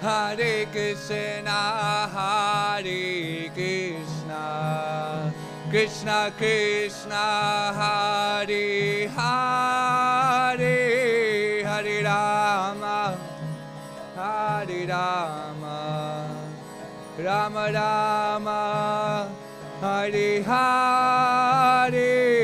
Hare Krishna, Hare Krishna, Krishna Krishna, Hare Hare, Hare Rama, Hare Rama, Rama Rama, Hare Hare.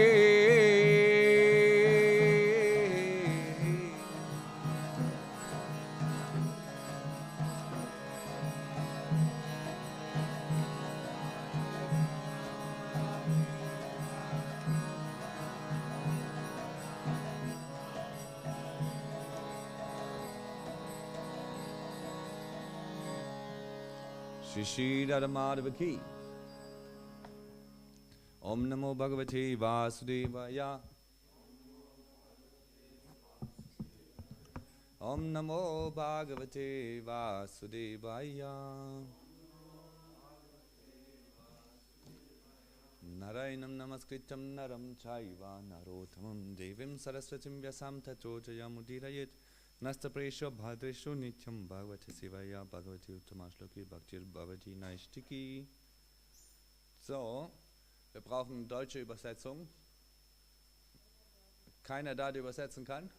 Shri Shri Radha Madhava Ki. Om Namo Bhagavate Vasudevaya. Om Namo Bhagavate Vasudevaya. Narayanam Namaskritam Naram Chaiva Narottamam Devim Saraswatim Vyasam Tato Jayamudirayet. Nasta Presho Bhadresho Nityam Bhagavate Sevaya Bhagavate Uttamashloki Bhaktir Bhavati Naishtiki. So, wir brauchen eine deutsche Übersetzung. Keiner da, der übersetzen kann?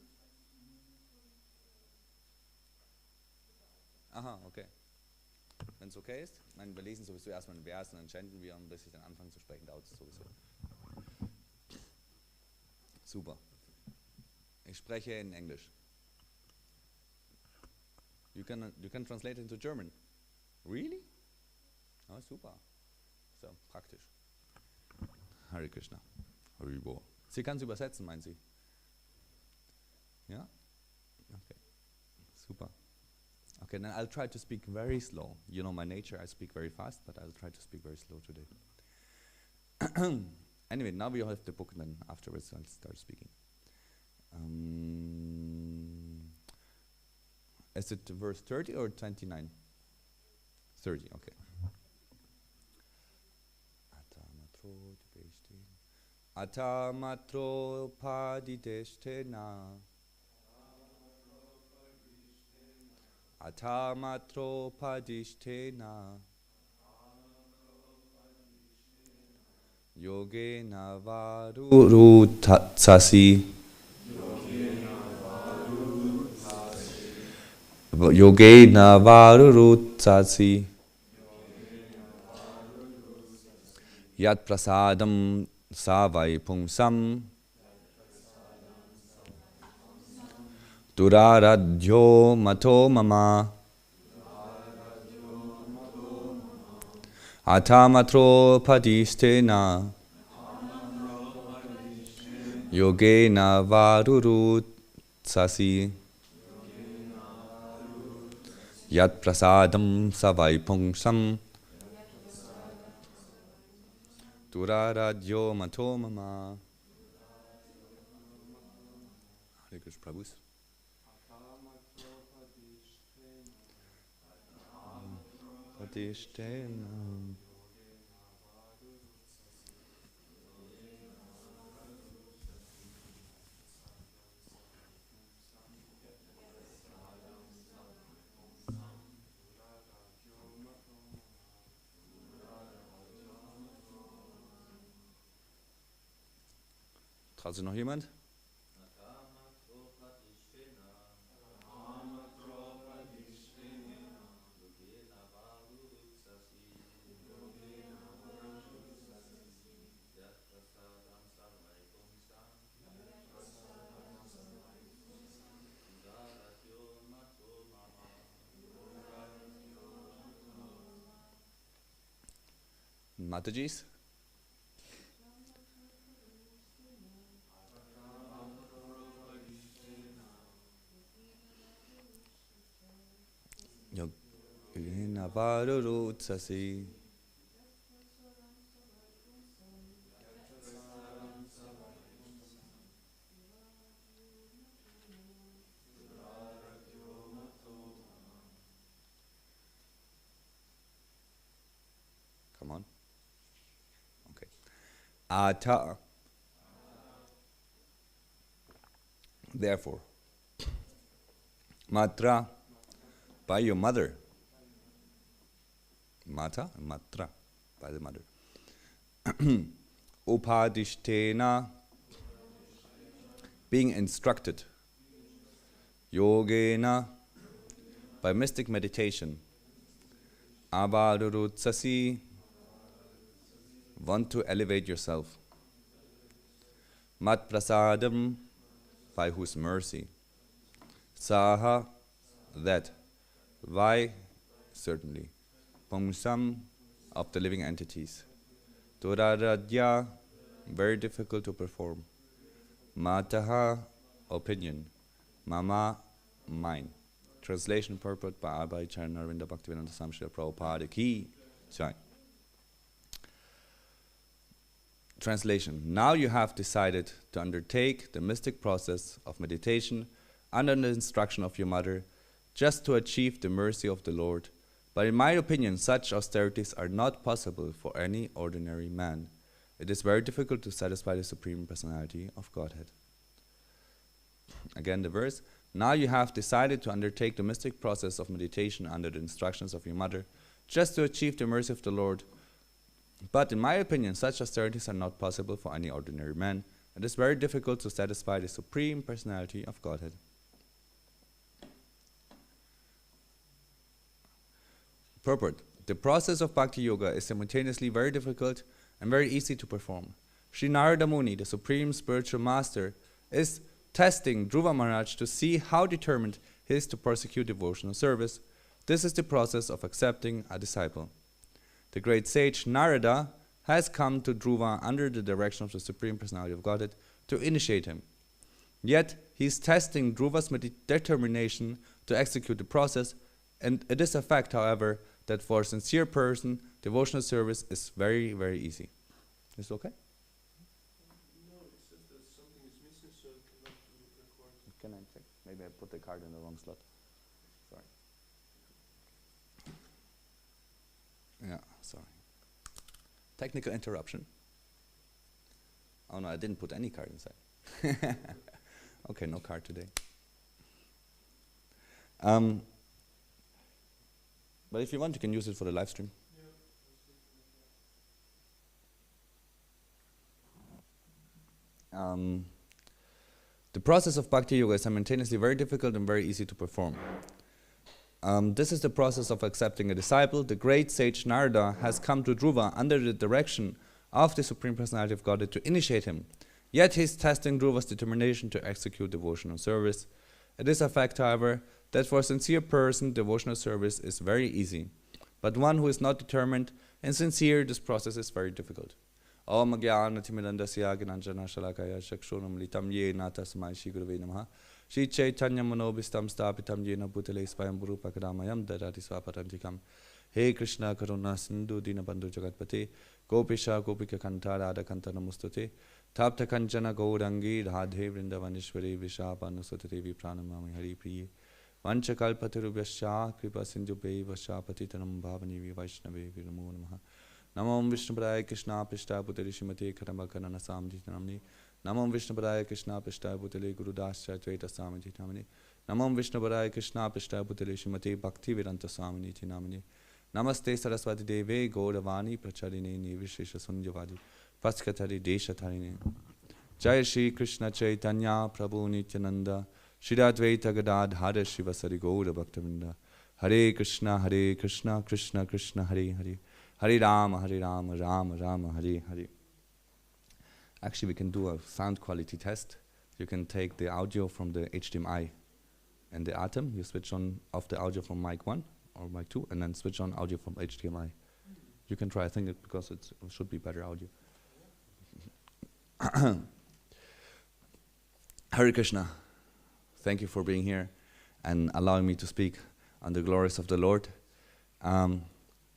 Aha, okay. Wenn es okay ist, meine, wir lesen sowieso erstmal einen Vers und dann chanten wir und bis ich dann anfange zu sprechen, dauert es sowieso. Super. Ich spreche in Englisch. You can translate into German. Really? Oh, super. So, praktisch. Hare Krishna. Haribo. Sie kann es übersetzen, meint sie? Ja? Okay. Super. Okay, then I'll try to speak very slow. You know my nature, I speak very fast, but I'll try to speak very slow today. Anyway, now we have the book and then afterwards I'll start speaking. Is it verse 30 or 29? 30, okay. Atamatro padideshtena. Atamatro padishtena. Yogena varurutsasi. Yogena varurutsasi. Yat prasadam savai pungsam. Duraradhyo mato mama. Atamatro padistena. Yogena varurutsasi. Yat prasadam savai pungsam. Duraradhyo mato mama. Hare Krishna Prabhus. Padishtena. Traut sich noch jemand? Matajis? Yogena varurutsasi. Come on. Okay. Ata. Therefore, Matra, by your mother. Mata and Matra, by the mother. Upadishtena, being instructed. Yogena, by mystic meditation. Avadurutsasi, want to elevate yourself. Mat prasadam, by whose mercy. Saha, that. Why? Certainly. Pumsam, of the living entities. Turaradya, very difficult to perform. Mataha, opinion. Mama, mine. Translation purport by Abhay Charanarvinda Bhaktivedanta Swami Srila Prabhupada Ki Jai. Translation. Now you have decided to undertake the mystic process of meditation under the instruction of your mother, just to achieve the mercy of the Lord. But in my opinion, such austerities are not possible for any ordinary man. It is very difficult to satisfy the Supreme Personality of Godhead. Again the verse. Now you have decided to undertake the mystic process of meditation under the instructions of your mother, just to achieve the mercy of the Lord. But in my opinion, such austerities are not possible for any ordinary man. It is very difficult to satisfy the Supreme Personality of Godhead. Purport. The process of Bhakti Yoga is simultaneously very difficult and very easy to perform. Sri Narada Muni, the Supreme Spiritual Master, is testing Dhruva Maharaj to see how determined he is to prosecute devotional service. This is the process of accepting a disciple. The great sage Narada has come to Dhruva under the direction of the Supreme Personality of Godhead to initiate him. Yet he is testing Dhruva's determination to execute the process, and it is a fact, however, that for a sincere person, devotional service is very, very easy. Is it okay? No, it says that something is missing, so it cannot be recorded. Can I check? Maybe I put the card in the wrong slot. Sorry. Yeah, sorry. Technical interruption. Oh no, I didn't put any card inside. Okay, no card today. But if you want, you can use it for the live stream. The process of Bhakti Yoga is simultaneously very difficult and very easy to perform. This is the process of accepting a disciple. The great sage Narada has come to Dhruva under the direction of the Supreme Personality of Godhead to initiate him. Yet he is testing Dhruva's determination to execute devotional service. It is a fact, however, that for a sincere person, devotional service is very easy. But one who is not determined and sincere, this process is very difficult. Om Jnana Timidandasya Gnanjana Shalakaya Chakshunam Litam Yena Tasmai Shri Gurave Namaha Shri Chaitanya Manobhistam Stapitam Yena Bhutale Svayam Bhurupakadamayam Dadati Swapatantikam. He Krishna Karuna Sindhu Dinabandhu Jagatpate Gopisha Gopika Kanta Radha Kanta Namustute Tapta Kanchana Gaurangi Radhe Vrindavanishwari Vishapannusute Vipranamami Hari Priye Vanchakalpatarubhyascha Kripa Sindhubhe Vashapatitanam Bhavani Vaishnavi Viramo Namaha Namam Vishnupadaya Krishna Pishta Putali Shrimate Karamakanana Samjitanamni Namam Vishnupadaya Krishna Pishta Putali Gurudasya Dvaita Samjitamani Namam Vishnupadaya Krishna Pishta Putali Shrimate Bhakti Vedanta Swamini Tinamani Namaste Saraswati Deve Gauravani Pracharine Nivishesha Sunjavadi Paskatari Deshatarine Jai Shri Krishna Chaitanya Prabhu Nityananda Shri Advaita Gadadhara Shivasari Gaura Bhaktavinda Hare Krishna Krishna Krishna Hare Hare Hare Rama, Rama Rama, Hare Hare. Actually, we can do a sound quality test. You can take the audio from the HDMI and the Atom. You switch on off the audio from mic 1 or mic 2, and then switch on audio from HDMI. You can try. I think because it should be better audio. Hare Krishna. Thank you for being here and allowing me to speak on the glories of the Lord.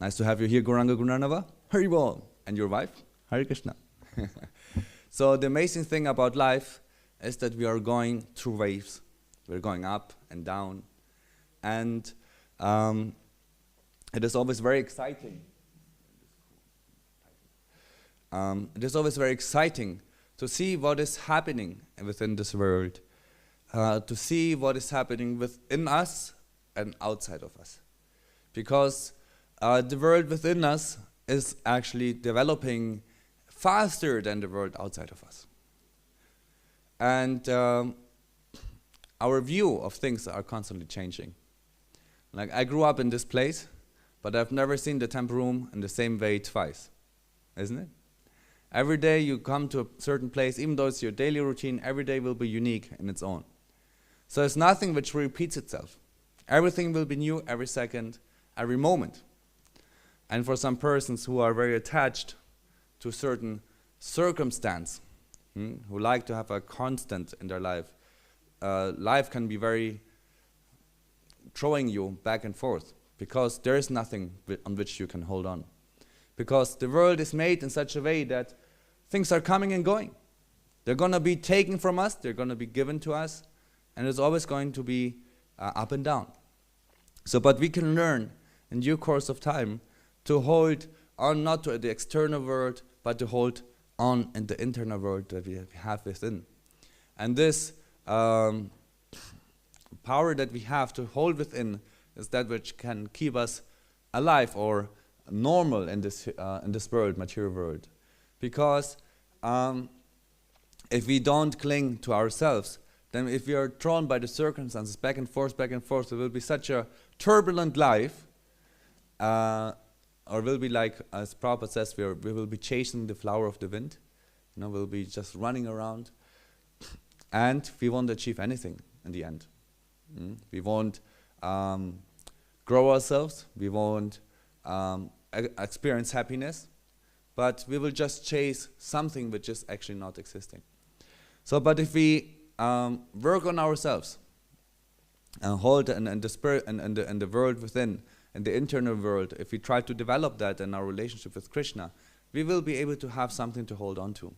Nice to have you here, Gauranga Gurnarnava. Haribol. And your wife, Hare Krishna. So the amazing thing about life is that we are going through waves. We're going up and down. And it is always very exciting. It is always very exciting to see what is happening within this world. to see what is happening within us and outside of us. Because the world within us is actually developing faster than the world outside of us. And our view of things are constantly changing. Like, I grew up in this place, but I've never seen the temple room in the same way twice, isn't it? Every day you come to a certain place, even though it's your daily routine, every day will be unique in its own. So it's nothing which repeats itself. Everything will be new every second, every moment. And for some persons who are very attached to a certain circumstance, who like to have a constant in their life, life can be very throwing you back and forth, because there is nothing on which you can hold on. Because the world is made in such a way that things are coming and going. They're going to be taken from us, they're going to be given to us, and it's always going to be up and down. So, but we can learn in due course of time to hold on not to the external world, but to hold on in the internal world that we have within. And this power that we have to hold within is that which can keep us alive or normal in this world, material world. Because if we don't cling to ourselves, then if we are thrown by the circumstances back and forth, it will be such a turbulent life, or will be like, as Prabhupada says, we will be chasing the flower of the wind. We'll be just running around, and we won't achieve anything in the end. We won't grow ourselves, we won't experience happiness, but we will just chase something which is actually not existing. So, but if we work on ourselves and hold and the spirit and the world within, and the internal world, if we try to develop that in our relationship with Krishna, we will be able to have something to hold on to.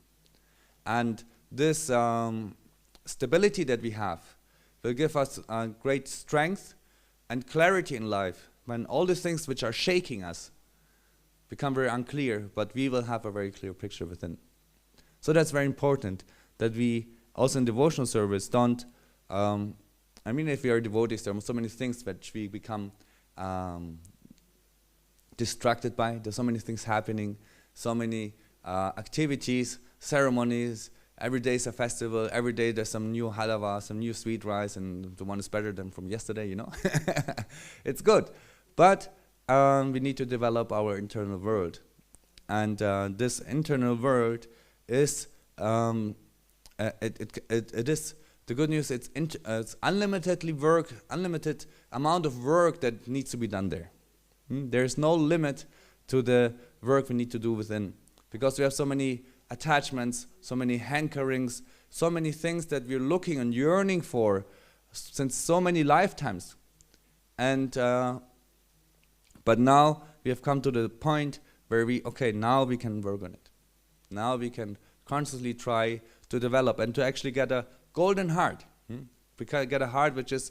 And this stability that we have will give us great strength and clarity in life when all these things which are shaking us become very unclear, but we will have a very clear picture within. So that's very important, that we also in devotional service don't, if we are devotees, there are so many things which we become distracted by. There's so many things happening, so many activities, ceremonies. Every day is a festival. Every day there's some new halava, some new sweet rice, and the one is better than from yesterday, It's good. But we need to develop our internal world. And this internal world is, it is, the good news, it's unlimited amount of work that needs to be done there. There's no limit to the work we need to do within. Because we have so many attachments, so many hankerings, so many things that we're looking and yearning for since so many lifetimes. And but now we have come to the point where now we can work on it. Now we can constantly try to develop and to actually get a golden heart. We can get a heart which is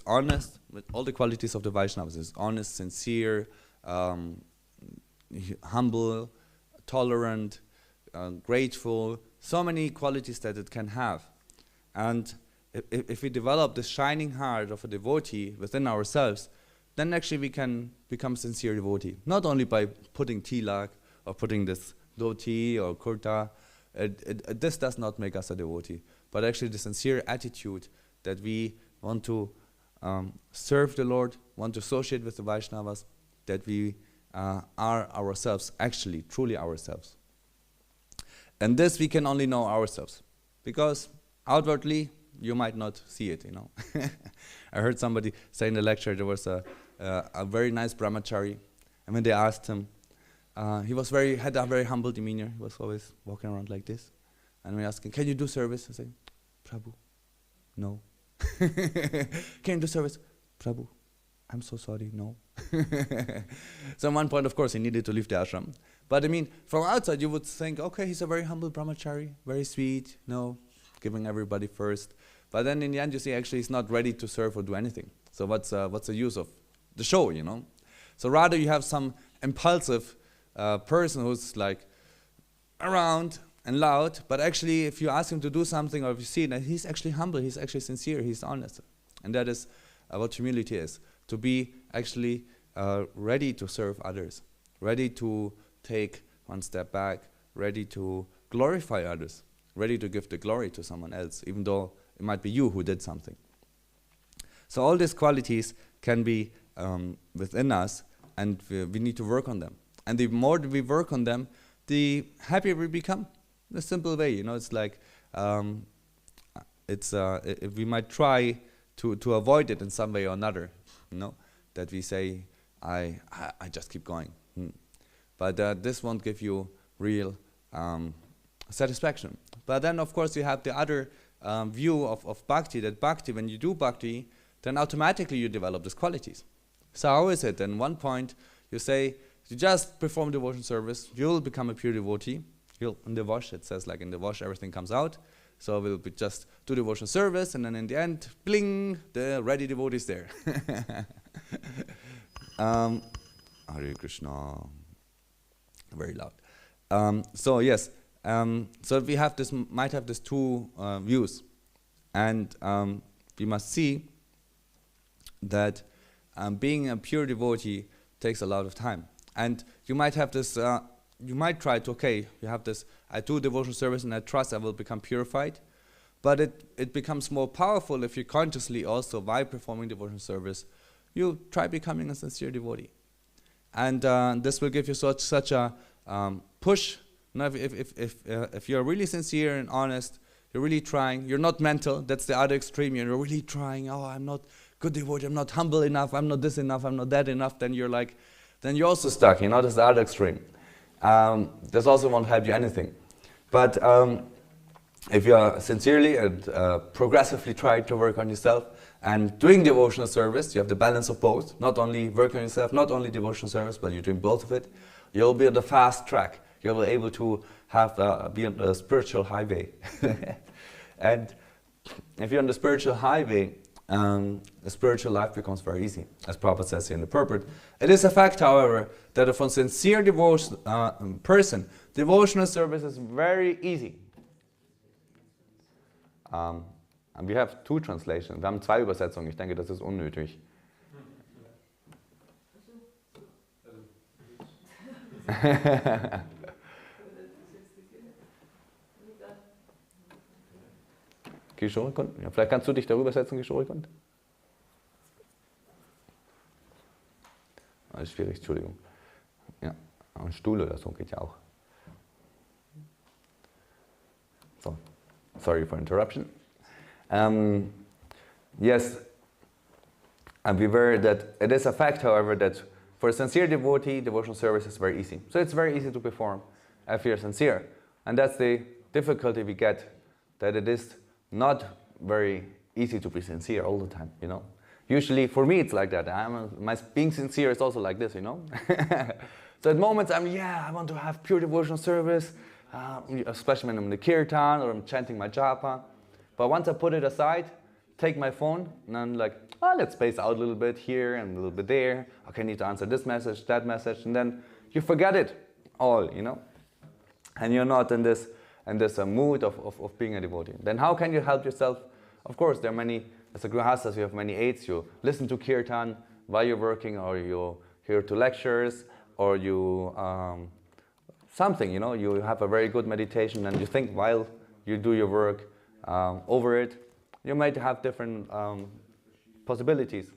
honest, with all the qualities of the Vaishnavas. It's honest, sincere, humble, tolerant, grateful, so many qualities that it can have. And if we develop this shining heart of a devotee within ourselves, then actually we can become sincere devotee. Not only by putting tilak or putting this dhoti or kurta, this does not make us a devotee, but actually the sincere attitude that we want to serve the Lord, want to associate with the Vaishnavas, that we are ourselves, actually, truly ourselves. And this we can only know ourselves, because outwardly you might not see it, I heard somebody say in the lecture there was a very nice brahmachari, and when they asked him, he had a very humble demeanor. He was always walking around like this. And we asked him, can you do service? He said, Prabhu, no. Can you do service? Prabhu, I'm so sorry, no. So at one point, of course, he needed to leave the ashram. But from outside, you would think, okay, he's a very humble brahmachari, very sweet, giving everybody first. But then in the end, you see, actually, he's not ready to serve or do anything. So what's the use of the show, So rather, you have some impulsive person who's like around and loud, but actually if you ask him to do something, or if you see that he's actually humble, he's actually sincere, he's honest. And that is what humility is, to be actually ready to serve others, ready to take one step back, ready to glorify others, ready to give the glory to someone else, even though it might be you who did something. So all these qualities can be within us, and we need to work on them. And the more we work on them, the happier we become. The simple way, it's like we might try to avoid it in some way or another, that we say, I just keep going. But this won't give you real satisfaction. But then, of course, you have the other view of bhakti, that bhakti, when you do bhakti, then automatically you develop these qualities. So how is it? In one point, you say, you just perform devotion service, you'll become a pure devotee. In the wash, it says like in the wash, everything comes out. So we'll just do devotion service, and then in the end, bling, the ready devotee is there. Hare Krishna. Very loud. So yes, so we have this, might have these two views, and we must see that being a pure devotee takes a lot of time. And you might have this, you might try to, you have this, I do devotional service and I trust I will become purified. But it becomes more powerful if you consciously also, while performing devotional service, you try becoming a sincere devotee. And this will give you such a push. If you're really sincere and honest, you're really trying, you're not mental, that's the other extreme, you're really trying, I'm not good devotee, I'm not humble enough, I'm not this enough, I'm not that enough, then you're like, then you're also stuck, that's the other extreme. This also won't help you anything. But if you are sincerely and progressively trying to work on yourself and doing devotional service, you have the balance of both, not only work on yourself, not only devotional service, but you're doing both of it, you'll be on the fast track. You'll be able to have be on the spiritual highway. And if you're on the spiritual highway, the spiritual life becomes very easy, as Prabhupada says here in the purport. It is a fact, however, that for a sincere person, devotional service is very easy. And we have two translations. Wir haben zwei Übersetzungen. Ich denke, das ist unnötig. Kishorikund? Ja, vielleicht kannst du dich darüber setzen, Kishorikund? Das ist schwierig, Entschuldigung. Ja, ein Stuhl oder so geht ja auch. So, sorry for interruption. Yes, and we were that it is a fact, however, that for a sincere devotee, devotional service is very easy. So it's very easy to perform if you're sincere. And that's the difficulty we get, that it is not very easy to be sincere all the time, Usually, for me, it's like that. My being sincere is also like this, So at moments, I want to have pure devotional service, especially when I'm in the kirtan or I'm chanting my japa. But once I put it aside, take my phone, and I'm like, let's space out a little bit here and a little bit there. Okay, I need to answer this message, that message, and then you forget it all, And you're not in this mood of being a devotee. Then how can you help yourself? Of course, there are many, as a grihastas, you have many aids. You listen to kirtan while you're working, or you hear to lectures, or you something, you have a very good meditation, and you think while you do your work over it. You might have different possibilities.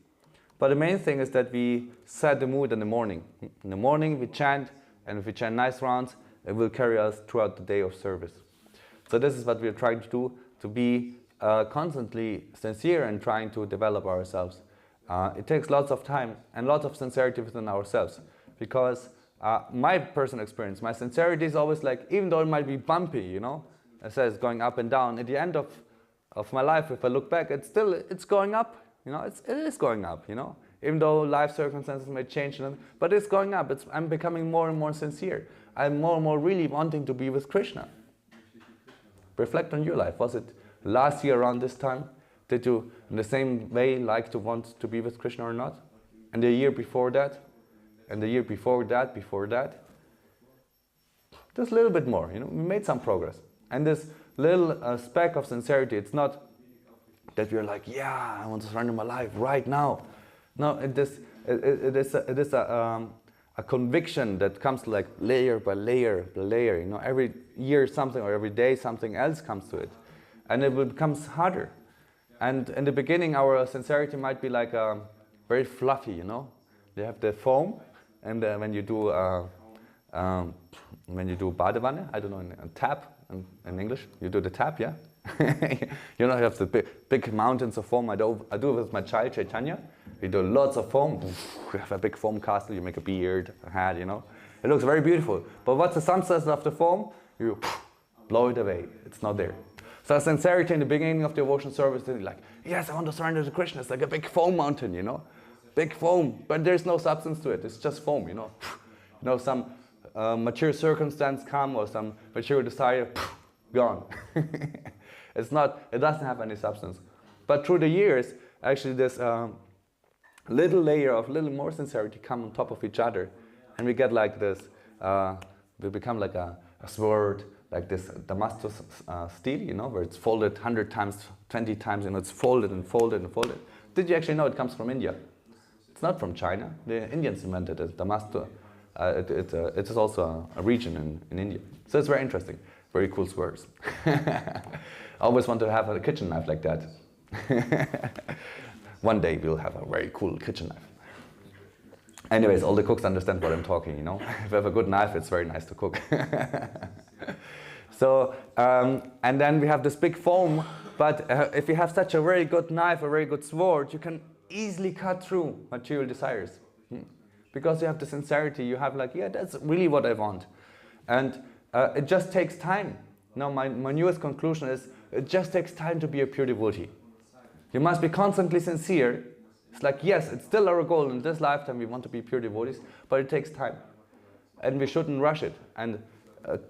But the main thing is that we set the mood in the morning. In the morning we chant, and if we chant nice rounds, it will carry us throughout the day of service. So this is what we are trying to do, to be constantly sincere and trying to develop ourselves. It takes lots of time and lots of sincerity within ourselves, because my personal experience, my sincerity is always like, even though it might be bumpy, it says going up and down, at the end of my life, if I look back, it's going up, it is going up, even though life circumstances may change, but it's going up. I'm becoming more and more sincere. I'm more and more really wanting to be with Krishna. Reflect on your life. Was it last year around this time? Did you, in the same way, want to be with Krishna or not? And the year before that? And the year before that, before that? just a little bit more, we made some progress. And this little speck of sincerity, it's not that we're like, yeah, I want to surrender my life right now. No, it is a conviction that comes like layer by layer by layer. Every year something, or every day something else comes to it, and it becomes harder. And in the beginning, our sincerity might be like very fluffy. You have the foam, and when you do badewanne, I don't know, a tap in English, you do the tap, yeah. You have the big mountains of foam. I do it with my child Chaitanya. We do lots of foam. You have a big foam castle. You make a beard, a hat. It looks very beautiful. But what's the substance of the foam? You blow it away. It's not there. So sincerity in the beginning of the devotion service, they're like, yes, I want to surrender to Krishna. It's like a big foam mountain, big foam, but there's no substance to it. It's just foam, some mature circumstance come, or some mature desire, gone. It doesn't have any substance. But through the years, actually this little layer of little more sincerity come on top of each other, and we get like this, we become like a sword, like this Damascus steel, where it's folded 100 times, 20 times, it's folded and folded and folded. Did you actually know it comes from India? It's not from China. The Indians invented it, Damascus. It is also a region in India. So it's very interesting. Very cool swords. I always want to have a kitchen knife like that. One day we'll have a very cool kitchen knife. Anyways, all the cooks understand what I'm talking, If you have a good knife, it's very nice to cook. So, and then we have this big foam, but if you have such a very good knife, a very good sword, you can easily cut through material desires. Because you have the sincerity, you have like, yeah, that's really what I want. And it just takes time. Now, my newest conclusion is, it just takes time to be a pure devotee. You must be constantly sincere. It's like, yes, it's still our goal in this lifetime, we want to be pure devotees, but it takes time. And we shouldn't rush it. And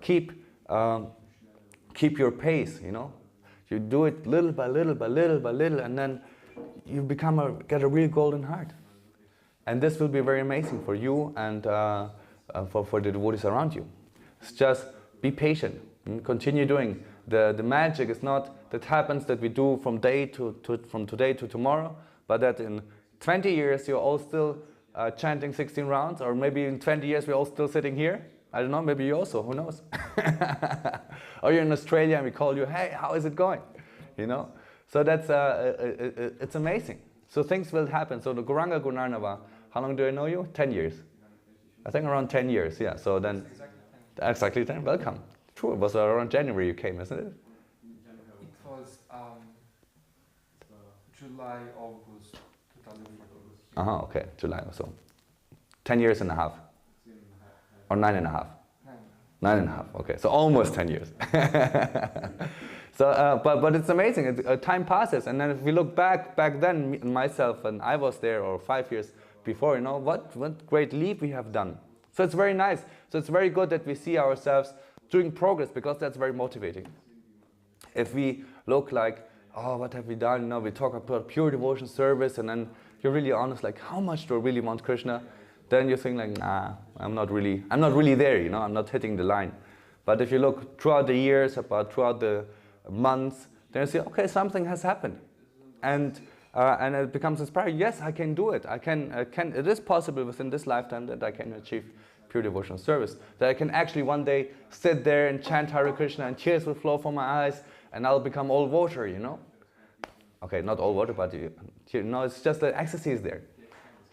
keep your pace, You do it little by little by little by little, and then you get a real golden heart. And this will be very amazing for you and for the devotees around you. It's just be patient and continue doing. The magic is not that happens that we do from today to tomorrow, but that in 20 years you're all still chanting 16 rounds, or maybe in 20 years we're all still sitting here. I don't know, maybe you also, who knows? Or you're in Australia and we call you, hey, how is it going? So that's it's amazing. So things will happen. So the Gauranga Gurnarnava, how long do I know you? 10 years. I think around 10 years, yeah. So then, exactly 10, welcome. True, it was around January you came, isn't it? It was July, August 2014. Okay, July or so. 10 years and a half. Or 9.5. 9.5, okay, so almost 10 years. So, but it's amazing. Time passes, and then if we look back then, myself and I was there, or 5 years before, what great leap we have done. So it's very nice. So it's very good that we see ourselves doing progress, because that's very motivating. If we look like, oh, what have we done? We talk about pure devotion service, and then you're really honest, like, how much do I really want Krishna? Then you think like, nah, I'm not really there, I'm not hitting the line. But if you look throughout the years, throughout the months, then you see, okay, something has happened. And it becomes inspiring. Yes, I can do it. It is possible within this lifetime that I can achieve pure devotional service. That I can actually one day sit there and chant Hare Krishna, and tears will flow from my eyes, and I'll become all water, Okay, not all water, but it's just the ecstasy is there.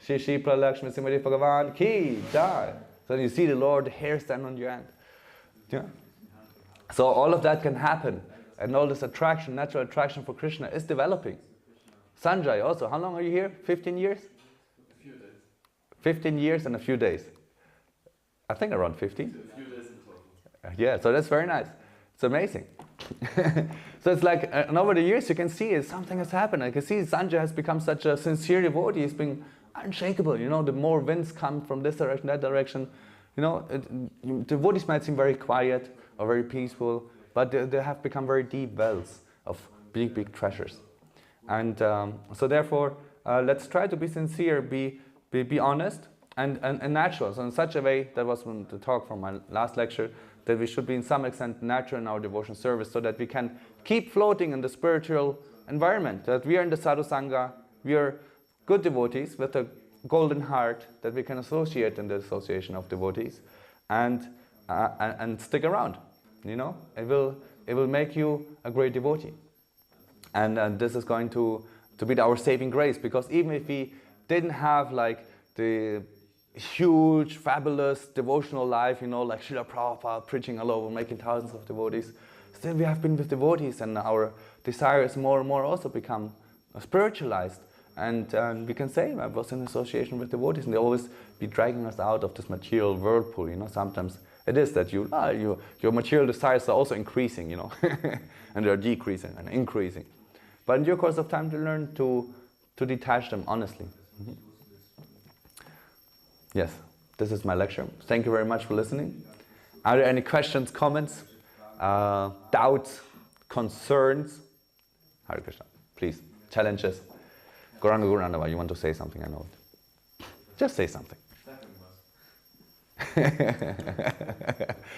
Shri Shri Pralakshmi Simari Bhagavan Ki Jai. So you see the Lord, the hair stand on your hand. Yeah. So all of that can happen, and all this attraction, natural attraction for Krishna is developing. Sanjay also, how long are you here? 15 years? A few days. 15 years and a few days. I think around 15. A few days in total. Yeah, so that's very nice. It's amazing. So it's like, and over the years you can see something has happened. I can see Sanjay has become such a sincere devotee. He's been unshakable. The more winds come from this direction, that direction. Devotees might seem very quiet or very peaceful, but they have become very deep wells of big, big treasures. And so therefore, let's try to be sincere, be honest, and natural. So in such a way, that was the talk from my last lecture, that we should be in some extent natural in our devotion service, so that we can keep floating in the spiritual environment, that we are in the sadhu sangha, we are good devotees with a golden heart that we can associate in the association of devotees, and stick around. You know, it will make you a great devotee, and this is going to be our saving grace. Because even if we didn't have like the huge, fabulous devotional life, you know, like Srila Prabhupada preaching all over, making thousands of devotees, still we have been with devotees, and our desires more and more also become spiritualized. And we can say I was in association with devotees, and they always be dragging us out of this material whirlpool. You know, sometimes it is that your material desires are also increasing, you know, and they're decreasing and increasing. But in due course of time, to learn to detach them honestly. Mm-hmm. Yes, this is my lecture. Thank you very much for listening. Are there any questions, comments, doubts, concerns? Hare Krishna, please, challenges. Gauranga Gurandava, you want to say something? I know it. Just say something. If you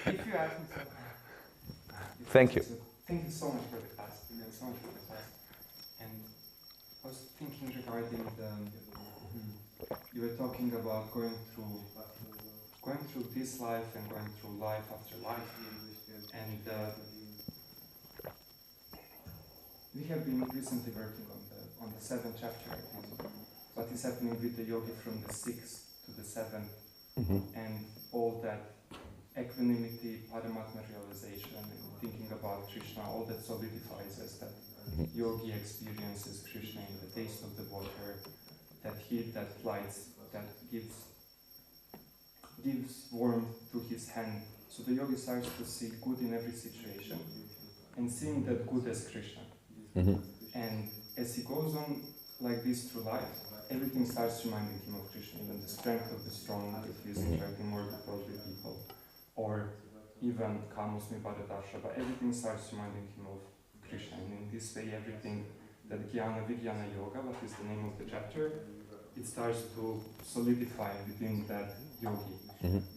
ask me something. Thank you. Thank you so much for the class. So much for the class. And I was thinking regarding you were talking about going through this life and going through life after life. And we have been recently working on the 7th chapter, and what is happening with the yogi from the 6th to the 7th, and all that equanimity, Paramatma realization, and thinking about Krishna, all that solidifies as that yogi experiences Krishna in the taste of the water, that heat, that lights, that gives warmth to his hand. So the yogi starts to see good in every situation, and seeing that good as Krishna. And as he goes on like this through life, everything starts reminding him of Krishna, even the strength of the strong, if he is interacting more with worldly people, or even Kamosmi Bharadasha, but everything starts reminding him of Krishna. And in this way, everything, that Jnana Vijnana Yoga, what is the name of the chapter, it starts to solidify within that yogi.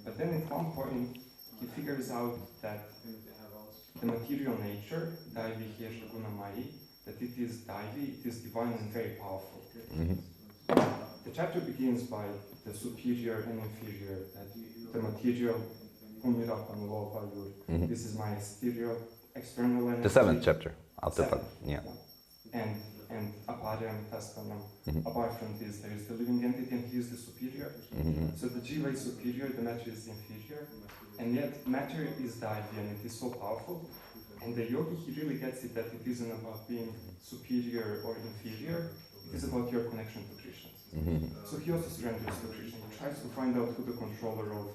But then at one point, he figures out that the material nature, Daivi Hyesha Gunamai, that it is Daivi, it is divine and very powerful. The chapter begins by the superior and inferior, that the material, this is my external energy. The 7th chapter. Yeah. And apart from this, there is the living entity, and he is the superior. So the jiva is superior, the matter is inferior, and yet matter is Daivi, and it is so powerful. And the yogi, he really gets it, that it isn't about being superior or inferior, it is about your connection to Krishna. So he also surrenders to Krishna. He tries to find out who the controller of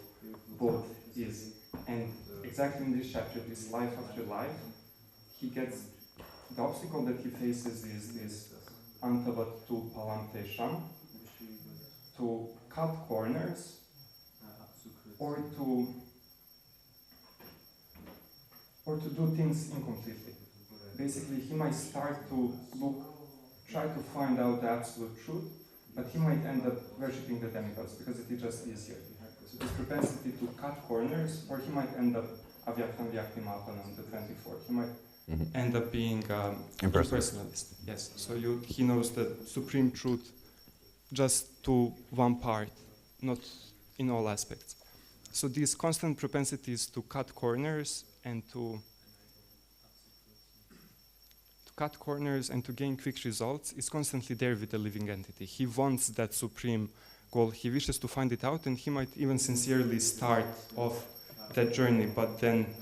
both is. And exactly in this chapter, this life after life, he gets, the obstacle that he faces is this antavattu palantesham, to cut corners, or to do things incompletely. Basically, he might start to try to find out the absolute truth, but he might end up worshipping the demigods because it is just easier. So this propensity to cut corners, or he might end up avyaktam vyakti mapanam, the 24. He might end up being impersonalist. Yes. So he knows the supreme truth just to one part, not in all aspects. So these constant propensities to cut corners and to gain quick results is constantly there with the living entity. He wants that supreme goal. He wishes to find it out, and he might even sincerely start off that journey, but then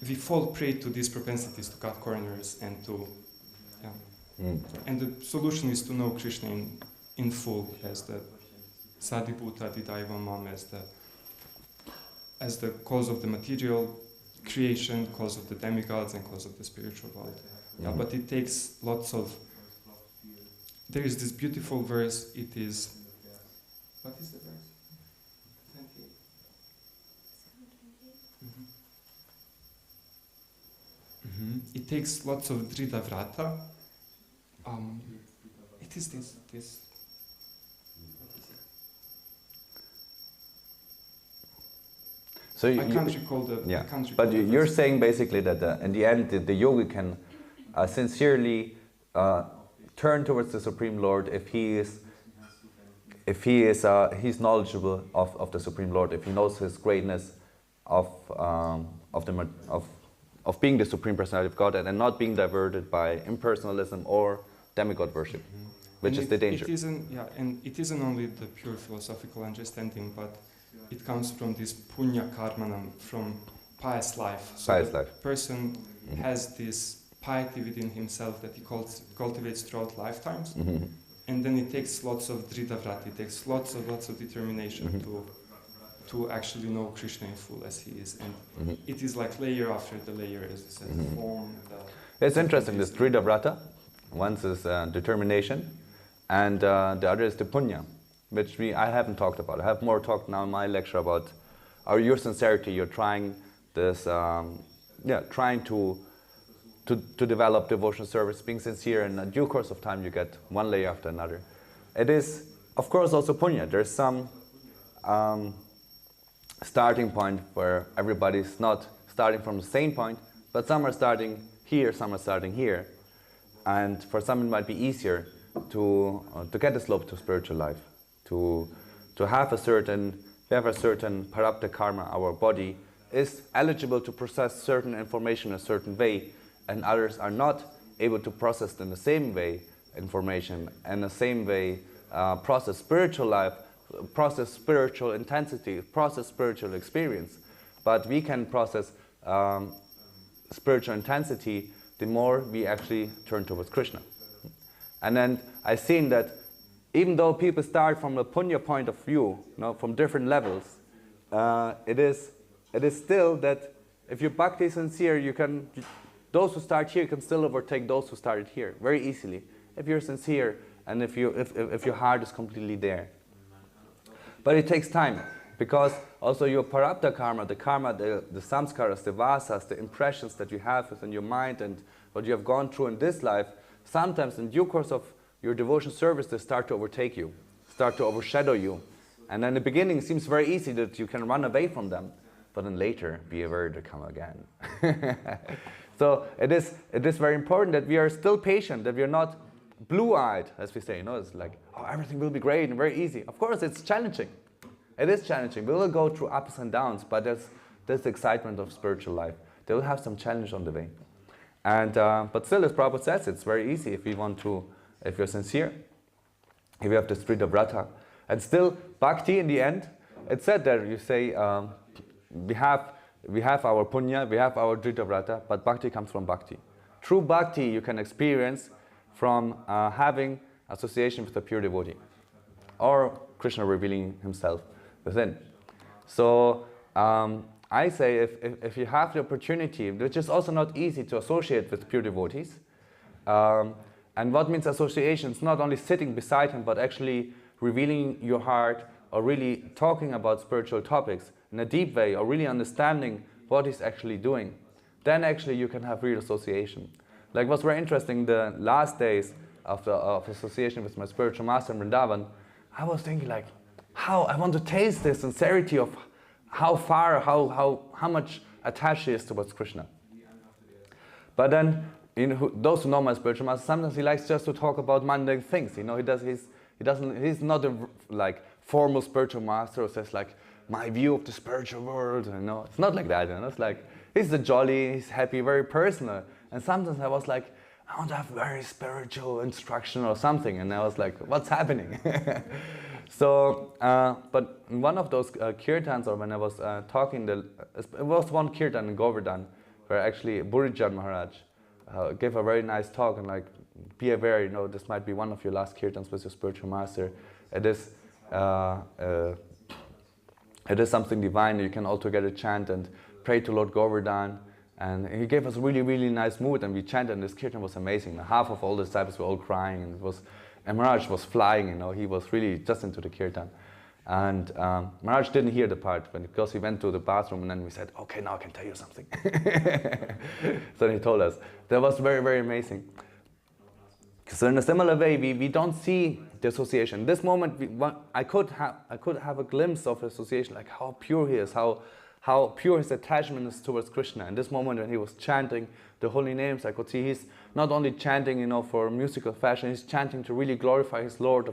we fall prey to these propensities to cut corners and to and the solution is to know Krishna in full, as the Sadibhuta Didaiva Mam, as the cause of the material creation, cause of the demigods, and cause of the spiritual world. Yeah, but it takes lots of... There is this beautiful verse, it is... What is the verse? 28. It takes lots of Drida Vrata. It is this. So I can't recall the. Yeah, I can't recall but you're saying basically that in the end, the yogi can sincerely turn towards the Supreme Lord if he's knowledgeable of the Supreme Lord, if he knows his greatness of being the Supreme Personality of Godhead and not being diverted by impersonalism or demigod worship, which is the danger. And it isn't only the pure philosophical understanding, but it comes from this punya karmanam, from pious life. So Pious the life. person has this piety within himself that he cultivates throughout lifetimes, and then it takes lots of dridhavrata, it takes lots of determination to actually know Krishna in full as he is, and it is like layer after the layer, as you said, form. It's interesting, this dridhavrata, one is determination, and the other is the punya, which I haven't talked about. I have more talked now in my lecture about your sincerity. You're trying this, trying to develop devotional service, being sincere, and in due course of time you get one layer after another. It is, of course, also punya. There's some starting point where everybody's not starting from the same point, but some are starting here, some are starting here. And for some it might be easier to get the slope to spiritual life, to have a certain parabdha karma. Our body is eligible to process certain information a certain way, and others are not able to process in the same way information, and the same way process spiritual life, process spiritual intensity, process spiritual experience. But we can process spiritual intensity the more we actually turn towards Krishna. And then I've seen that even though people start from a punya point of view, from different levels, it is still that if your bhakti is sincere, those who start here can still overtake those who started here very easily, if you're sincere and if your heart is completely there. But it takes time, because also your parabdha karma, the samskaras, the vasas, the impressions that you have within your mind and what you have gone through in this life, sometimes in due course of your devotion service, they start to overtake you, start to overshadow you. And in the beginning it seems very easy that you can run away from them, but then later be aware they come again. So it is very important that we are still patient, that we are not blue-eyed, as we say. It's like, oh, everything will be great and very easy. Of course, it's challenging. It is challenging. We will go through ups and downs, but there's the excitement of spiritual life. They will have some challenge on the way. And but still, as Prabhupada says, it's very easy if you're sincere, if you have the dridhavrata. And still, bhakti in the end, it's said that you say, we have our punya, we have our dridhavrata, but bhakti comes from bhakti. True bhakti you can experience from having association with a pure devotee, or Krishna revealing himself within. So I say if you have the opportunity, which is also not easy to associate with pure devotees, and what means association? It's not only sitting beside him, but actually revealing your heart, or really talking about spiritual topics in a deep way, or really understanding what he's actually doing. Then actually you can have real association. Like what's very interesting, the last days of association with my spiritual master in Vrindavan, I was thinking like, how I want to taste the sincerity of how far, how much attached he is towards Krishna. But then, those who know my spiritual master, sometimes he likes just to talk about mundane things. He's not a like formal spiritual master who says like, my view of the spiritual world. It's not like that. It's like he's jolly, he's happy, very personal. And sometimes I was like, I want to have very spiritual instruction or something. And I was like, what's happening? So, but in one of those kirtans, or when I was talking, it was one kirtan in Govardhan, where actually Burijan Maharaj gave a very nice talk, and like, be aware, this might be one of your last kirtans with your spiritual master. It is something divine. You can altogether chant and pray to Lord Govardhan. And he gave us a really, really nice mood, and we chanted, and this kirtan was amazing. Half of all the disciples were all crying, and Maharaj was flying, he was really just into the kirtan. And Maharaj didn't hear the part, because he went to the bathroom, and then we said, okay, now I can tell you something. So he told us. That was very, very amazing. So in a similar way, we don't see the association. In this moment, I could have a glimpse of association, like how pure he is, how how pure his attachment is towards Krishna. In this moment when he was chanting the holy names, I could see he's not only chanting, for musical fashion, he's chanting to really glorify his Lord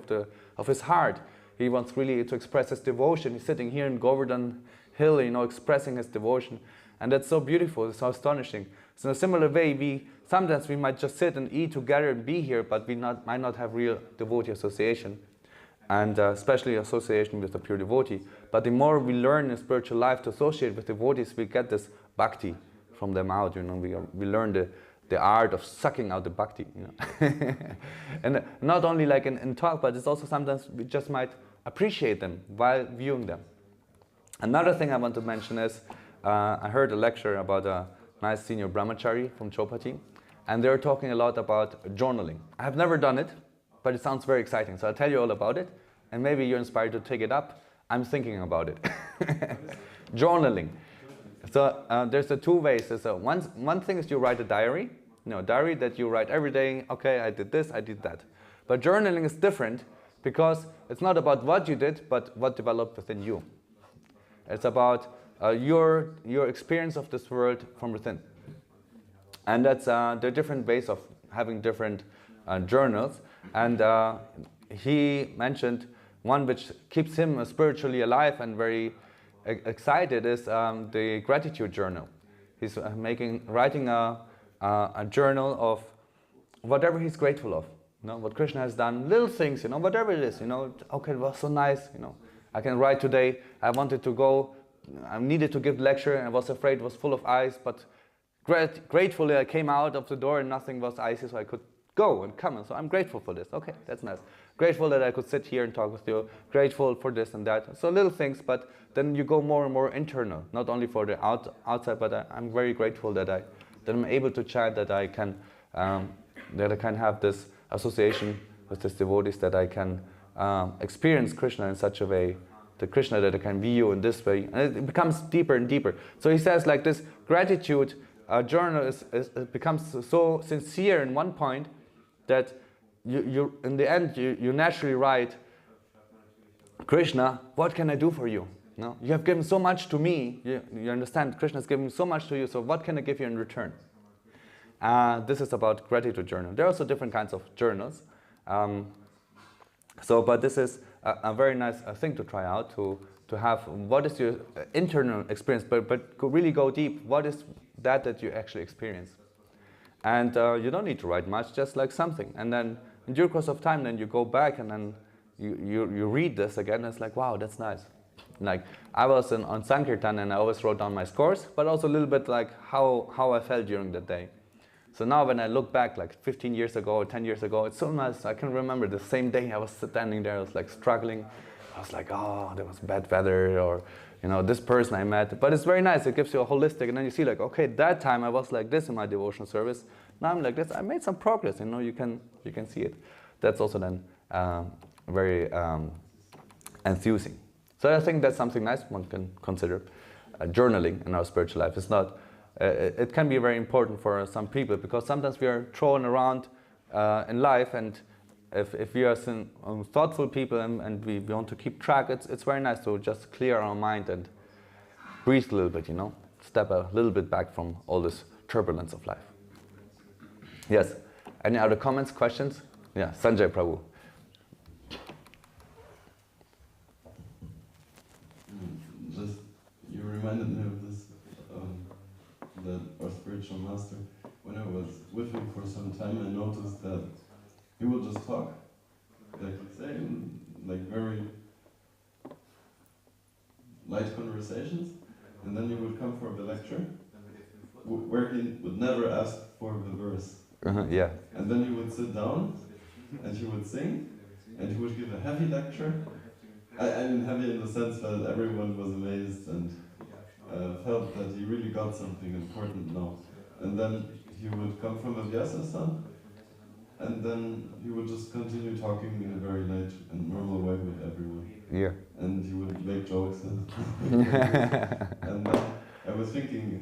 of his heart. He wants really to express his devotion. He's sitting here in Govardhan Hill, expressing his devotion. And that's so beautiful, it's so astonishing. So in a similar way, sometimes we might just sit and eat together and be here, but we might not have real devotee association. And especially association with the pure devotee. But the more we learn in spiritual life to associate with devotees, we get this bhakti from them out. We learn the art of sucking out the bhakti. And not only like in talk, but it's also sometimes we just might appreciate them while viewing them. Another thing I want to mention is I heard a lecture about a nice senior brahmachari from Chopati, and they were talking a lot about journaling. I have never done it, but it sounds very exciting. So I'll tell you all about it, and maybe you're inspired to take it up. I'm thinking about it. Journaling. So there's the two ways. So one thing is you write a diary. Diary that you write every day. Okay, I did this, I did that. But journaling is different because it's not about what you did, but what developed within you. It's about your experience of this world from within. And that's there are different ways of having different journals. And he mentioned one which keeps him spiritually alive and very excited is the gratitude journal. He's writing a journal of whatever he's grateful of. What Krishna has done, little things, whatever it is. Okay, it was so nice. I can write today. I wanted to go. I needed to give lecture and I was afraid it was full of ice, but gratefully I came out of the door and nothing was icy, so I could go and come. And so I'm grateful for this. Okay, that's nice. Grateful that I could sit here and talk with you. Grateful for this and that. So little things, but then you go more and more internal, not only for the outside, but I'm very grateful that I'm able to chant, that I can have this association with these devotees, that I can experience Krishna in such a way, the Krishna that I can view in this way, and it becomes deeper and deeper. So he says like this gratitude journal becomes so sincere in one point that you in the end you naturally write, Krishna, what can I do for you? You have given so much to me. You understand, Krishna has given so much to you, so what can I give you in return? This is about gratitude journal. There are also different kinds of journals. But this is a very nice thing to try out, to have what is your internal experience, but really go deep. What is that you actually experience? And you don't need to write much, just like something. And then in due course of time, then you go back and then you read this again, and it's like, wow, that's nice. Like I was on Sankirtan and I always wrote down my scores, but also a little bit like how I felt during the day. So now when I look back like 15 years ago or 10 years ago, it's so nice. I can remember the same day I was standing there, I was like struggling. I was like, oh, there was bad weather, or this person I met. But it's very nice, it gives you a holistic, and then you see like, okay, that time I was like this in my devotional service. Now I'm like this, I made some progress, you can see it. That's also then very enthusing. So I think that's something nice one can consider. Journaling in our spiritual life. It's not. It can be very important for some people, because sometimes we are thrown around in life, and if we are some thoughtful people and we want to keep track, it's very nice to just clear our mind and breathe a little bit, step a little bit back from all this turbulence of life. Yes. Any other comments, questions? Yeah, Sanjay Prabhu. You reminded me of this, that our spiritual master, when I was with him for some time, I noticed that he would just talk, like you say, like very light conversations, and then he would come for the lecture, where he would never ask for the verse. Yeah. And then he would sit down, and he would sing, and he would give a heavy lecture. I mean heavy in the sense that everyone was amazed and felt that he really got something important now. And then he would come from a Vyasa-san, and then he would just continue talking in a very light and normal way with everyone. Yeah. And he would make jokes and and I was thinking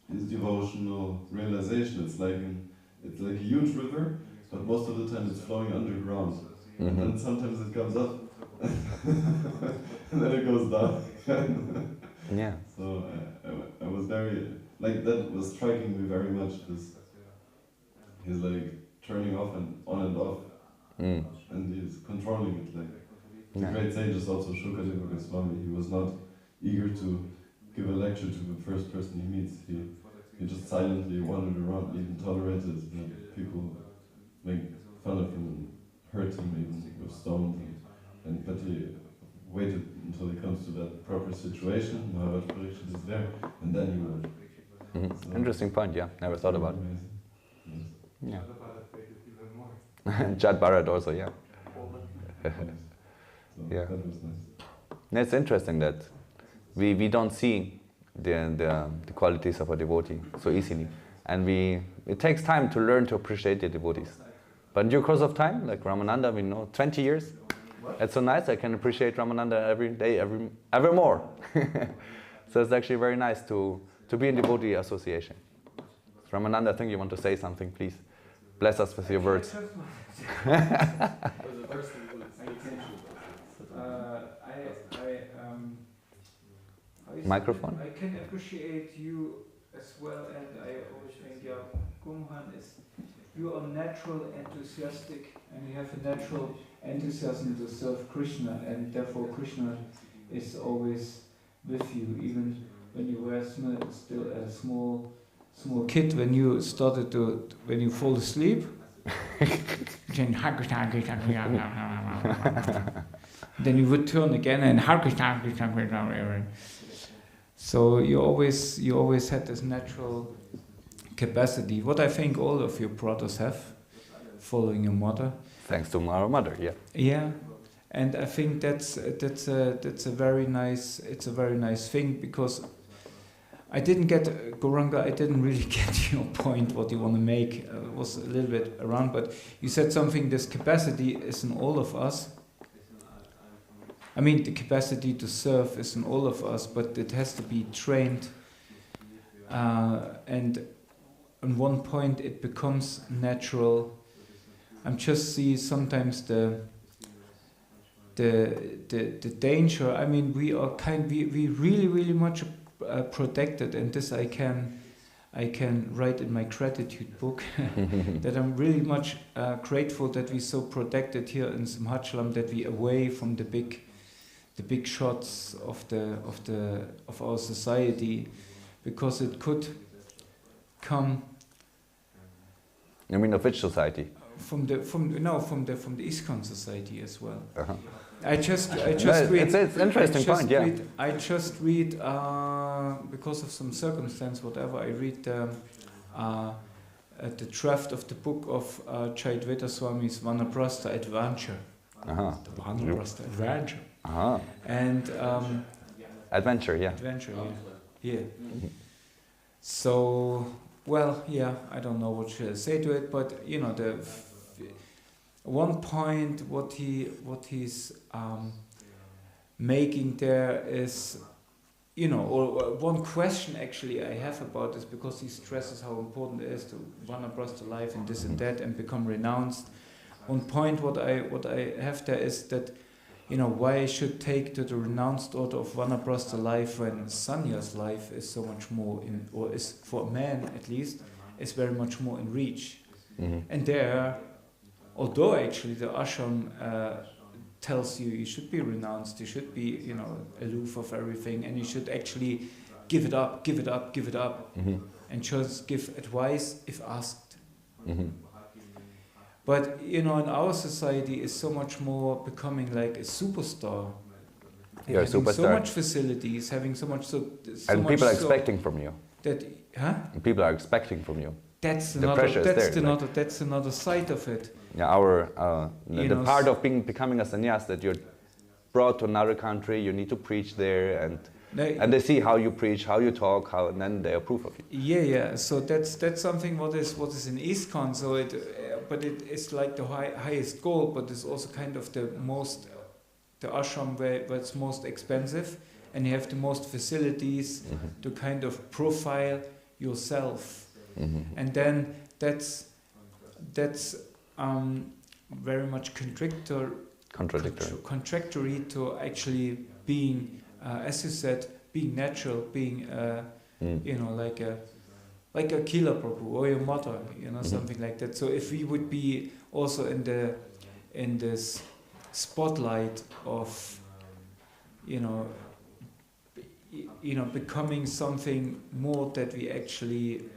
his devotional realization, it's like a huge river, but most of the time it's flowing underground. And then sometimes it comes up and then it goes down. Yeah. So I was very, like, that was striking me very much, he's like turning off and on and off, and he's controlling it, like, the great sages also, Shukadeva Goswami, he was not eager to give a lecture to the first person he meets, he just silently wandered around, even tolerated that people make fun of him and hurt him, even with stones, but he waited until he comes to that proper situation, Maharaj Parikshit is there, and then he would. So, interesting point, yeah, never thought about it. Yes. Yeah. Jad Bharat also, yeah. So Yeah. that was nice. And it's interesting that we don't see the qualities of a devotee so easily, and it takes time to learn to appreciate the devotees. But in due course of time, like Ramananda, we know 20 years. It's so nice. I can appreciate Ramananda every day, ever more. So it's actually very nice to be in devotee association. Ramananda, I think you want to say something, please. Bless us with your words. Microphone? I can appreciate you as well, and I always think, Mohan, you are natural, enthusiastic, and you have a natural enthusiasm to serve Krishna, and therefore Krishna is always with you, even when you were still a small kid, when you fall asleep. Then you would turn again and so you always had this natural capacity. What I think all of your brothers have, following your mother. Thanks to our mother, yeah. Yeah, and I think that's a very nice thing, because I didn't get Gauranga. I didn't really get your point. What you want to make it was a little bit around, but you said something. This capacity is in all of us. I mean, the capacity to serve is in all of us, but it has to be trained. And on one point, it becomes natural. I'm just see sometimes the danger. I mean, we really much protected, and this I can write in my gratitude book that I'm really much grateful that we're so protected here in Simhachalam, that we away from the big shots of our society, because it could come. You mean of which society? From the ISKCON society as well. Uh-huh. I just No, read. it's an interesting point, yeah. I just read because of some circumstance, whatever. I read the draft of the book of Chaitanya Swami's Vanaprastha Adventure. Uh-huh. The Vanaprastha Adventure. Uh-huh. And Adventure, yeah. Adventure, yeah. So, well, yeah, I don't know what should I say to it, but you know, one point what he's making there is, you know, or one question actually I have about this, because he stresses how important it is to Vanaprastha life and this and that and become renounced. One point what I have there is that, you know, why I should take to the renounced order of Vanaprastha life when Sannyas life is so much more in, or is for a man at least, is very much more in reach. Mm-hmm. And there, although actually the ashram tells you should be renounced, you should be, you know, aloof of everything, and you should actually give it up, mm-hmm. and just give advice if asked. Mm-hmm. But you know, in our society is so much more becoming like a superstar. You're a having superstar. so much facilities, having so much and people are expecting from you. that, huh? And people are expecting from you. That's The another. pressure is That's there, another. That's another side of it. Yeah, the know, part of becoming a sannyas, that you're brought to another country, you need to preach there, and they see how you preach, how you talk, and then they approve of you. Yeah. So that's something what is in ISKCON. So it's like the highest goal, but it's also kind of the ashram where it's most expensive, and you have the most facilities Mm-hmm. to kind of profile yourself, Mm-hmm. and then that's very much contradictory to actually being, as you said, being natural, being you know, like a killer Prabhu or your mother, you know, something like that. So if we would be also in this spotlight of, you know, becoming something more that we actually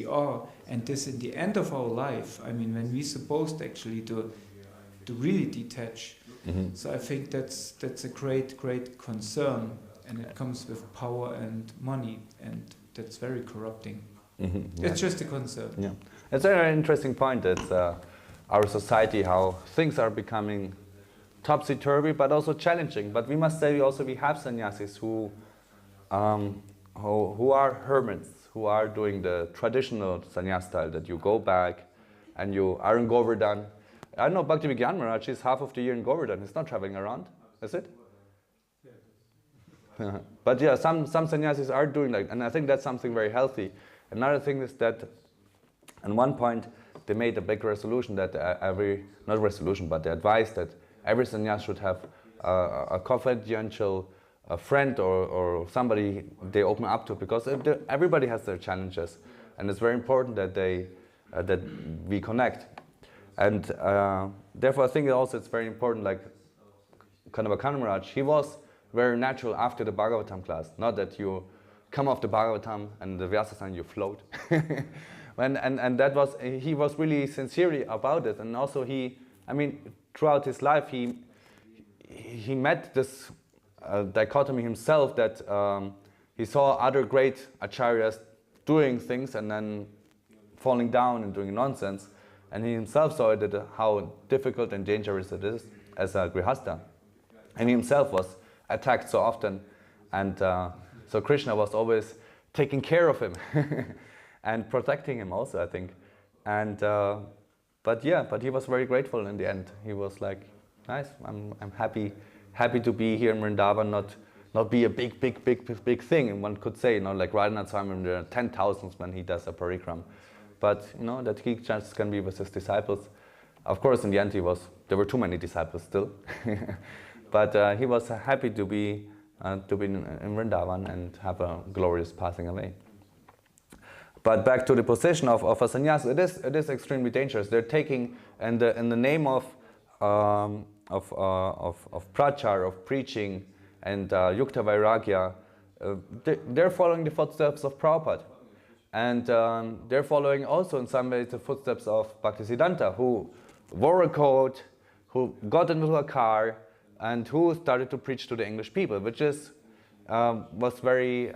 are, and this in the end of our life, I mean, when we're supposed actually to really detach. So I think that's a great concern, and it comes with power and money, and that's very corrupting. It's just a concern. Yeah, it's a very interesting point. It's our society, how things are becoming topsy-turvy, but also challenging. But we must say we have sannyasis who are hermits, who are doing the traditional sannyas style, that you go back and you are in Govardhan. I know Bhakti-Vigyan Maharaj is half of the year in Govardhan. He's not traveling around, is it? But yeah, some sannyasis are doing that, and I think that's something very healthy. Another thing is that at one point they made a big resolution that not resolution, but the advice that every sannyas should have a confidential friend or somebody they open up to, because everybody has their challenges, and it's very important that that we connect. And therefore I think also it's very important, like Kanabakana Maharaj, he was very natural after the Bhagavatam class, not that you come off the Bhagavatam and the Vyasa and you float. And that was, he was really sincerely about it, and also throughout his life he met this dichotomy himself, that he saw other great acharyas doing things and then falling down and doing nonsense, and he himself saw it, how difficult and dangerous it is as a grihastha, and he himself was attacked so often, and so Krishna was always taking care of him and protecting him also, I think. And but he was very grateful in the end. He was like, nice, I'm happy to be here in Vrindavan, not be a big thing. And one could say, like Radhanath Swami in the 10,000s when he does a parikram, but that he just can be with his disciples. Of course, in the end, there were too many disciples still, but he was happy to be in Vrindavan and have a glorious passing away. But back to the position of a sannyas, it is extremely dangerous. They're taking in the name of prachar, of preaching, and yukta vairagya, they're following the footsteps of Prabhupada, and they're following also in some ways the footsteps of Bhaktisiddhanta, who wore a coat, who got into a car, and who started to preach to the English people, which was very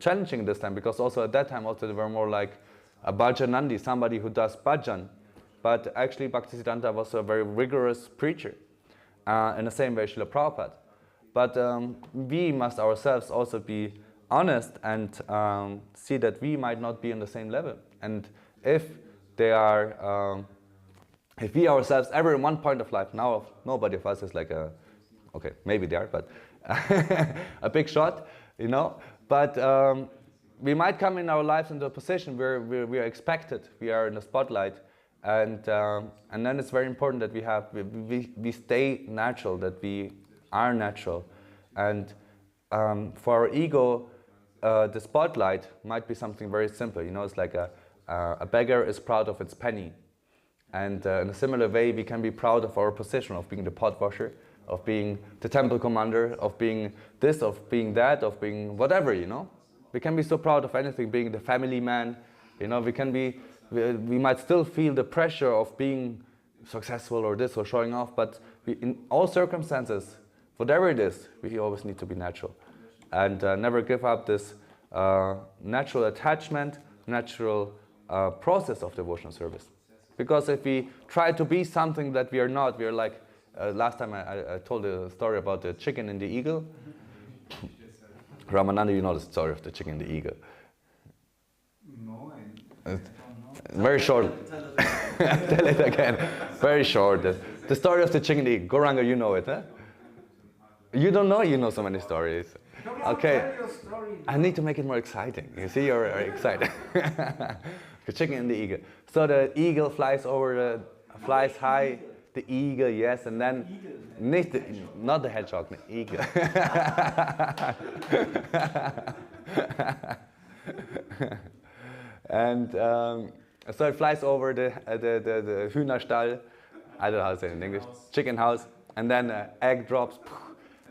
challenging this time, because also at that time also they were more like a bhajanandi, somebody who does bhajan. But actually Bhaktisiddhanta was a very rigorous preacher, in the same way Srila Prabhupada. But we must ourselves also be honest and see that we might not be on the same level. And if they are, if we ourselves ever in one point of life, now nobody of us is like okay, maybe they are, but a big shot, but we might come in our lives into a position where we are expected, we are in the spotlight, and then it's very important that we stay natural, that we are natural, and for our ego, the spotlight might be something very simple. It's like a beggar is proud of its penny, and in a similar way, we can be proud of our position, of being the pot washer, of being the temple commander, of being this, of being that, of being whatever, We can be so proud of anything, being the family man, we might still feel the pressure of being successful or this or showing off, but in all circumstances, whatever it is, we always need to be natural. And never give up this natural attachment, natural process of devotional service. Because if we try to be something that we are not, we are like, last time I told a story about the chicken and the eagle. Ramananda, you know the story of the chicken and the eagle. No, very short. Tell it again. Very short. The story of the chicken and the eagle. Gauranga, you know it, huh? You don't know, you know so many stories. Okay. I need to make it more exciting. You see, you're excited. The chicken and the eagle. So the eagle flies high. the eagle, yes, and then not the hedgehog, the eagle. And so it flies over the Hühnerstall, I don't know how to say it in English, chicken house, and then egg drops,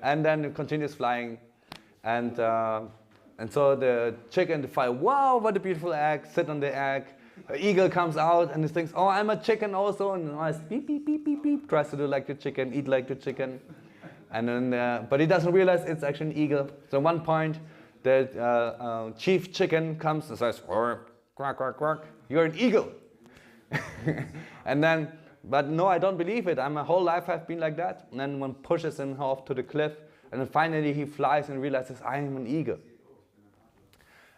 and then it continues flying, and so the chicken, the fly, wow, what a beautiful egg, sit on the egg. The eagle comes out and he thinks, oh, I'm a chicken also, and it's beep, beep, beep, beep, beep, tries to do like the chicken, eat like the chicken, and then, but he doesn't realize it's actually an eagle. So at one point, the chief chicken comes and says, quack, quack, quack, you're an eagle. And then, but no, I don't believe it. My whole life I've been like that. And then one pushes him off to the cliff, and then finally he flies and realizes, I am an eagle.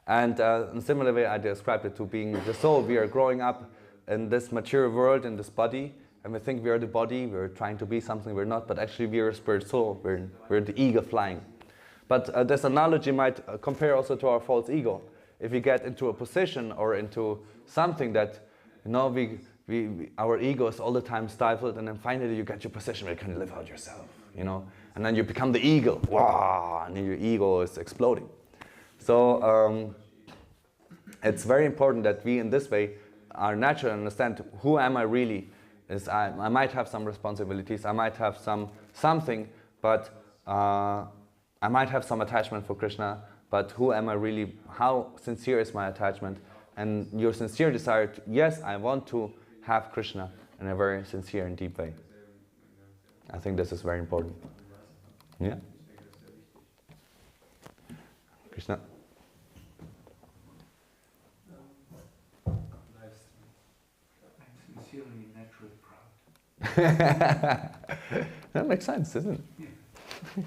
And in a similar way, I described it to being the soul. We are growing up in this material world, in this body, and we think we are the body, we're trying to be something we're not, but actually we are a spirit soul, we're the eagle flying. But this analogy might compare also to our false ego. If we get into a position or into something that, you know, our ego is all the time stifled, and then finally you get your position where you can live out yourself, you know, and then you become the eagle, wow, and your ego is exploding. So it's very important that we, in this way, are natural and understand who am I really. I might have some responsibilities, I might have something, but I might have some attachment for Krishna, but who am I really, how sincere is my attachment? And your sincere desire to, yes, I want to have Krishna in a very sincere and deep way. I think this is very important. Yeah? Krishna? I'm sincerely naturally proud. That makes sense, doesn't it? Yeah.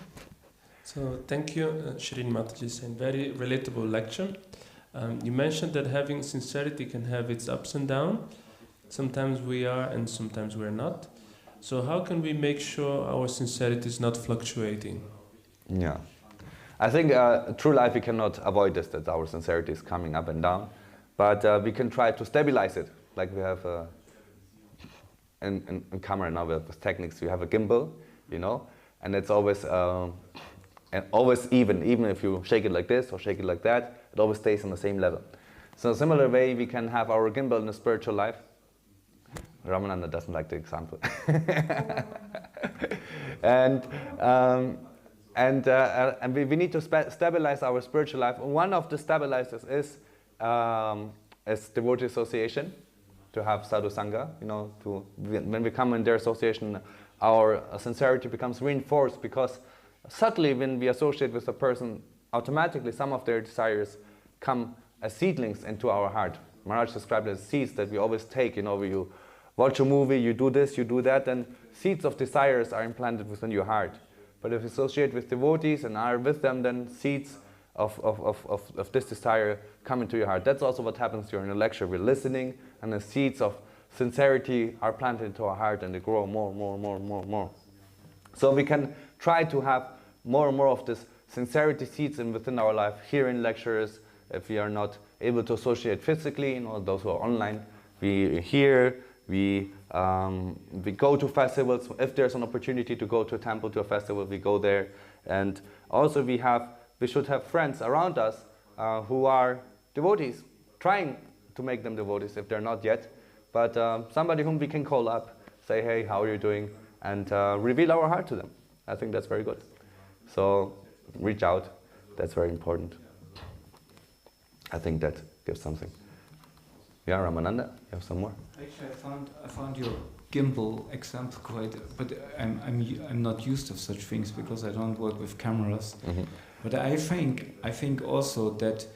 So thank you, Shireen Mataji, saying very relatable lecture. You mentioned that having sincerity can have its ups and downs. Sometimes we are and sometimes we are not. So how can we make sure our sincerity is not fluctuating? Yeah. I think through life we cannot avoid this, that our sincerity is coming up and down. But we can try to stabilize it. Like we have in camera now with techniques, we have a gimbal, you know, and it's always even if you shake it like this or shake it like that, it always stays on the same level. So in a similar way, we can have our gimbal in a spiritual life. Ramananda doesn't like the example. and we need to stabilize our spiritual life. One of the stabilizers is devotee association, to have sadhu sangha. You know, when we come in their association, our sincerity becomes reinforced, because subtly when we associate with a person, automatically some of their desires come as seedlings into our heart. Maharaj described it as seeds that we always take. You know, you watch a movie, you do this, you do that, and seeds of desires are implanted within your heart. But if you associate with devotees and are with them, then seeds of this desire come into your heart. That's also what happens during a lecture. We're listening, and the seeds of sincerity are planted into our heart, and they grow more. So we can try to have more and more of this sincerity seeds within our life, here in lectures. If we are not able to associate physically, you know, those who are online, we hear, we go to festivals. If there's an opportunity to go to a temple, to a festival, we go there. And also we should have friends around us who are devotees, trying to make them devotees if they're not yet. But somebody whom we can call up, say, hey, how are you doing? And reveal our heart to them. I think that's very good. So reach out, that's very important. I think that gives something. Yeah, Ramananda, you have some more? Actually, I found your gimbal example quite, but I'm not used to such things because I don't work with cameras. Mm-hmm. But I think also that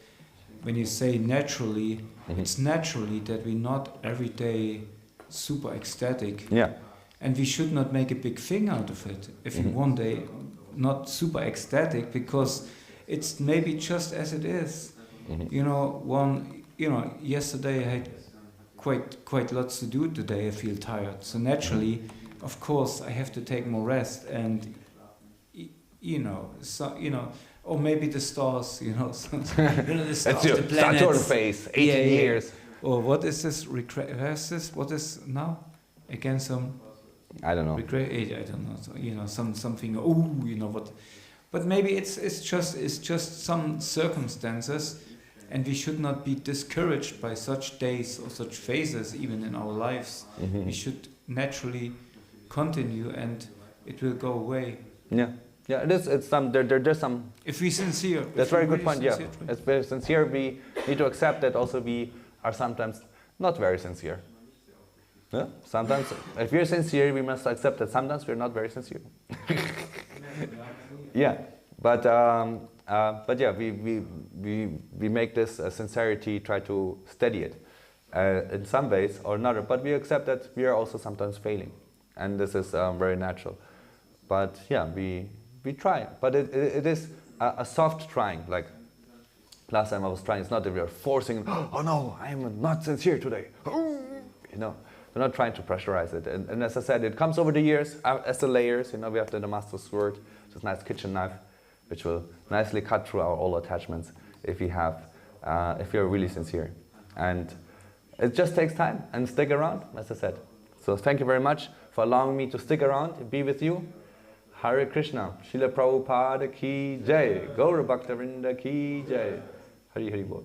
when you say naturally, mm-hmm. it's naturally that we're not every day super ecstatic. Yeah. And we should not make a big thing out of it if mm-hmm. we one day not super ecstatic, because it's maybe just as it is. Mm-hmm. Yesterday I had quite lots to do today. I feel tired, so naturally, of course, I have to take more rest. And or maybe the stars, the stars, That's your the planets. Saturn phase, 18 years. Or what is this? What is now? Again, some I don't know. Regret, I don't know. So, you know, something. Oh, you know what? But maybe it's just some circumstances, and we should not be discouraged by such days or such phases, even in our lives. We should naturally continue, and it will go away. Yeah, yeah. It is. It's some. There's some. If we sincere. That's a very good point. Yeah, sincere, it's very sincere. We need to accept that also we are sometimes not very sincere. Yeah? Sometimes, if we're sincere, we must accept that sometimes we're not very sincere. Yeah, but yeah, we make this sincerity, try to steady it in some ways or another. But we accept that we are also sometimes failing, and this is very natural. But yeah, we try. But it is a soft trying. Like last time I was trying. It's not that we are forcing. Oh no, I am not sincere today. You know. We're not trying to pressurize it, and as I said, it comes over the years as the layers. You know, we have the master sword, this nice kitchen knife, which will nicely cut through our all attachments if we are really sincere. And it just takes time and stick around, as I said. So thank you very much for allowing me to stick around and be with you. Hare Krishna, Srila Prabhupada ki jai, Gour Bhakta Vrinda ki jai, Hari Hari Bol.